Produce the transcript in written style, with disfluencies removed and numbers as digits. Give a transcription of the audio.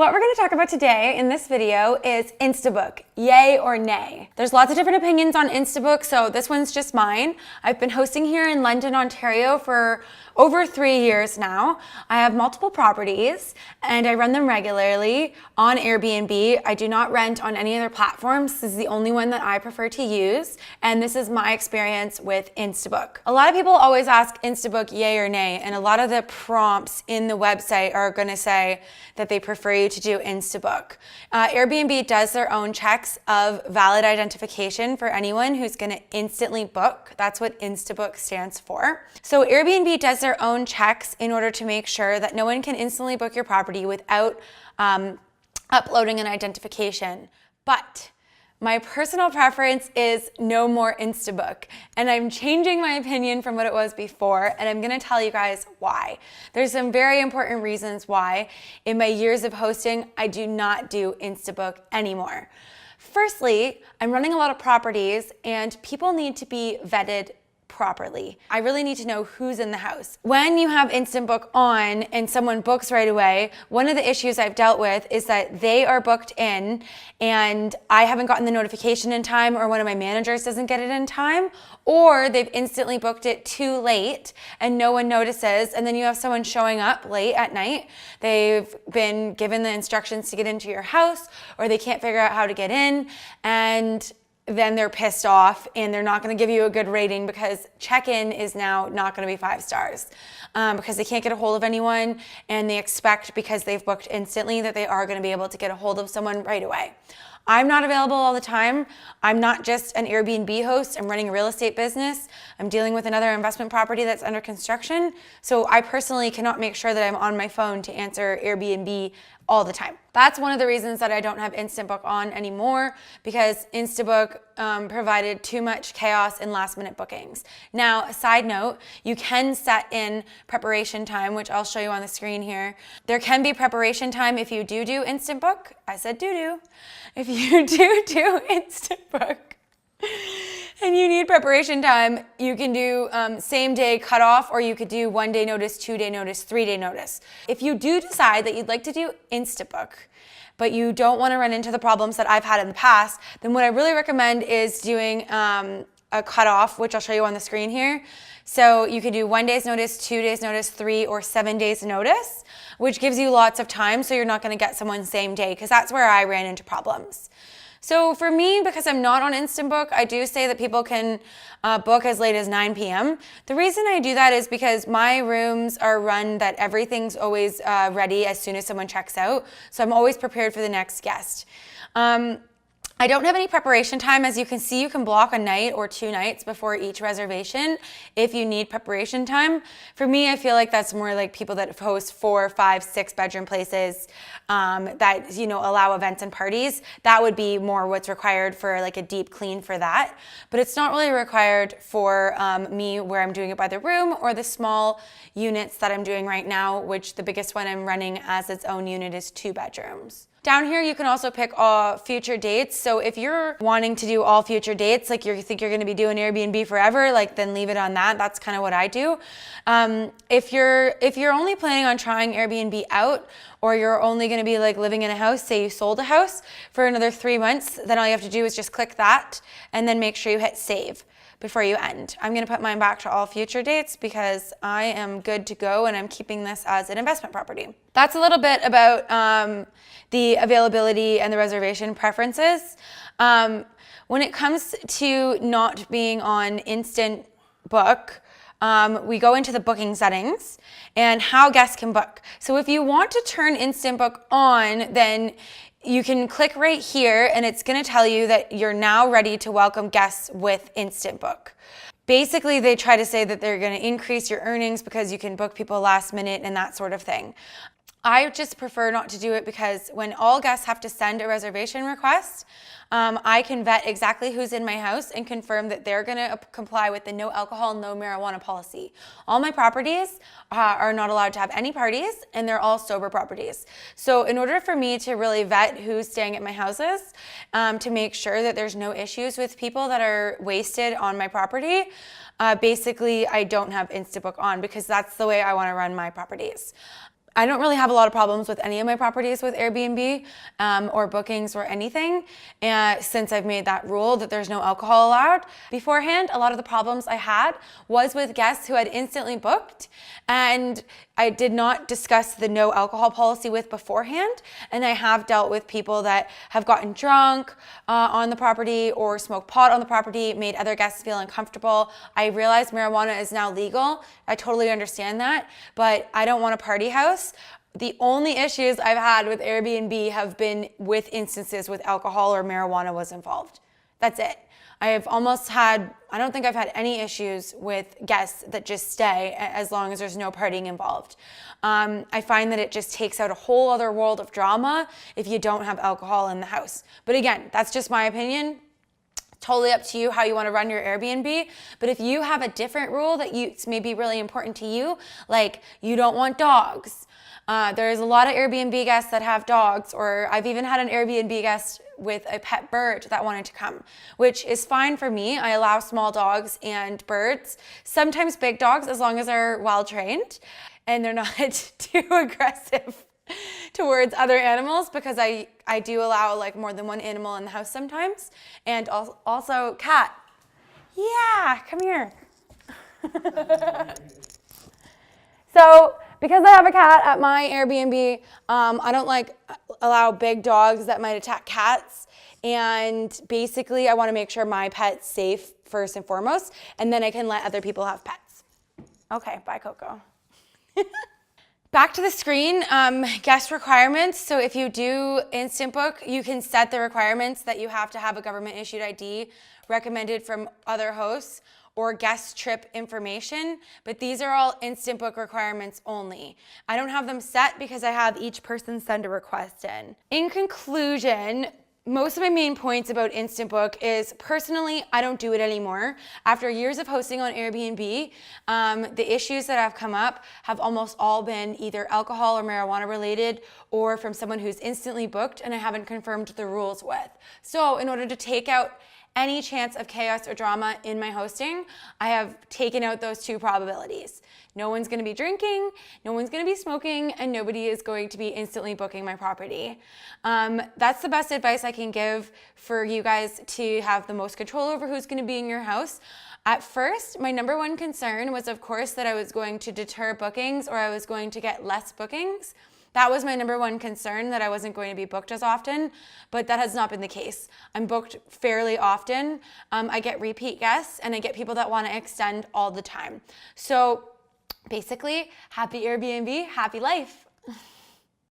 What we're going to talk about today in this video is InstaBook, yay or nay. There's lots of different opinions on InstaBook, so this one's just mine. I've been hosting here in London, Ontario for over 3 years now. I have multiple properties and I run them regularly on Airbnb. I do not rent on any other platforms. This is the only one that I prefer to use, and this is my experience with InstaBook. A lot of people always ask InstaBook yay or nay, and a lot of the prompts in the website are going to say that they prefer you to do InstaBook. Airbnb does their own checks of valid identification for anyone who's going to instantly book. That's what InstaBook stands for. So Airbnb does their own checks in order to make sure that no one can instantly book your property without uploading an identification. But my personal preference is no more InstaBook, and I'm changing my opinion from what it was before, and I'm gonna tell you guys why. There's some very important reasons why in my years of hosting, I do not do InstaBook anymore. Firstly, I'm running a lot of properties and people need to be vetted properly. I really need to know who's in the house. When you have InstaBook on and someone books right away, one of the issues I've dealt with is that they are booked in and I haven't gotten the notification in time, or one of my managers doesn't get it in time, or they've instantly booked it too late and no one notices, and then you have someone showing up late at night. They've been given the instructions to get into your house, or they can't figure out how to get in, and then they're pissed off and they're not going to give you a good rating because check-in is now not going to be 5 stars because they can't get a hold of anyone, and they expect, because they've booked instantly, that they are going to be able to get a hold of someone right away. I'm not available all the time. I'm not just an Airbnb host. I'm running a real estate business. I'm dealing with another investment property that's under construction. So I personally cannot make sure that I'm on my phone to answer Airbnb all the time. That's one of the reasons that I don't have InstaBook on anymore, because InstaBook provided too much chaos and last minute bookings. Now, a side note, you can set in preparation time, which I'll show you on the screen here. There can be preparation time if you do InstaBook. I said do. If you do InstaBook and you need preparation time, you can do same day cutoff, or you could do 1 day notice, 2 day notice, 3 day notice. If you do decide that you'd like to do InstaBook, but you don't want to run into the problems that I've had in the past, then what I really recommend is doing a cutoff, which I'll show you on the screen here. So you could do 1 day's notice, 2 days notice, 3 or 7 days notice, which gives you lots of time, so you're not going to get someone same day, because that's where I ran into problems. So for me, because I'm not on InstaBook, I do say that people can book as late as 9 p.m. The reason I do that is because my rooms are run that everything's always ready as soon as someone checks out. So I'm always prepared for the next guest. I don't have any preparation time. As you can see, you can block a night or 2 nights before each reservation if you need preparation time. For me, I feel like that's more like people that host 4, 5, 6 bedroom places that, you know, allow events and parties. That would be more what's required for like a deep clean for that. But it's not really required for me where I'm doing it by the room, or the small units that I'm doing right now, which the biggest one I'm running as its own unit is 2 bedrooms. Down here, you can also pick all future dates. So if you're wanting to do all future dates, like you think you're gonna be doing Airbnb forever, like then leave it on that. That's kind of what I do. If you're only planning on trying Airbnb out, or you're only gonna be like living in a house, say you sold a house for another 3 months, then all you have to do is just click that and then make sure you hit save before you end. I'm gonna put mine back to all future dates because I am good to go, and I'm keeping this as an investment property. That's a little bit about the availability and the reservation preferences. When it comes to not being on InstaBook, we go into the booking settings and how guests can book. So if you want to turn InstaBook on, then you can click right here and it's gonna tell you that you're now ready to welcome guests with InstaBook. Basically, they try to say that they're gonna increase your earnings because you can book people last minute and that sort of thing. I just prefer not to do it because when all guests have to send a reservation request, I can vet exactly who's in my house and confirm that they're gonna comply with the no alcohol, no marijuana policy. All my properties are not allowed to have any parties, and they're all sober properties. So in order for me to really vet who's staying at my houses, to make sure that there's no issues with people that are wasted on my property, basically I don't have InstaBook on because that's the way I wanna run my properties. I don't really have a lot of problems with any of my properties with Airbnb or bookings or anything, since I've made that rule that there's no alcohol allowed. Beforehand, a lot of the problems I had was with guests who had instantly booked, and I did not discuss the no alcohol policy with beforehand, and I have dealt with people that have gotten drunk on the property or smoked pot on the property, made other guests feel uncomfortable. I realize marijuana is now legal. I totally understand that, but I don't want a party house. The only issues I've had with Airbnb have been with instances with alcohol or marijuana was involved. That's it. I don't think I've had any issues with guests that just stay as long as there's no partying involved. I find that it just takes out a whole other world of drama if you don't have alcohol in the house. But again, that's just my opinion. Totally up to you how you want to run your Airbnb. But if you have a different rule that it's maybe really important to you, like you don't want dogs. There's a lot of Airbnb guests that have dogs, or I've even had an Airbnb guest with a pet bird that wanted to come, which is fine for me. I allow small dogs and birds, sometimes big dogs, as long as they're well trained and they're not too aggressive towards other animals, because I do allow like more than one animal in the house sometimes. And also cat. Yeah, come here. So because I have a cat at my Airbnb, I don't allow big dogs that might attack cats. And basically I want to make sure my pet's safe first and foremost, and then I can let other people have pets. Okay, bye Coco. Back to the screen, guest requirements. So if you do InstaBook, you can set the requirements that you have to have a government issued ID recommended from other hosts or guest trip information, but these are all InstaBook requirements only. I don't have them set because I have each person send a request in. In conclusion, most of my main points about InstaBook is, personally, I don't do it anymore. After years of hosting on Airbnb, the issues that have come up have almost all been either alcohol or marijuana related, or from someone who's instantly booked and I haven't confirmed the rules with. So in order to take out any chance of chaos or drama in my hosting, I have taken out those two probabilities. No one's gonna be drinking, no one's gonna be smoking, and nobody is going to be instantly booking my property. That's the best advice I can give for you guys to have the most control over who's gonna be in your house. At first, my number one concern was, of course, that I was going to deter bookings or I was going to get less bookings. That was my number one concern, that I wasn't going to be booked as often, but that has not been the case. I'm booked fairly often. I get repeat guests and I get people that want to extend all the time. So basically, happy Airbnb, happy life.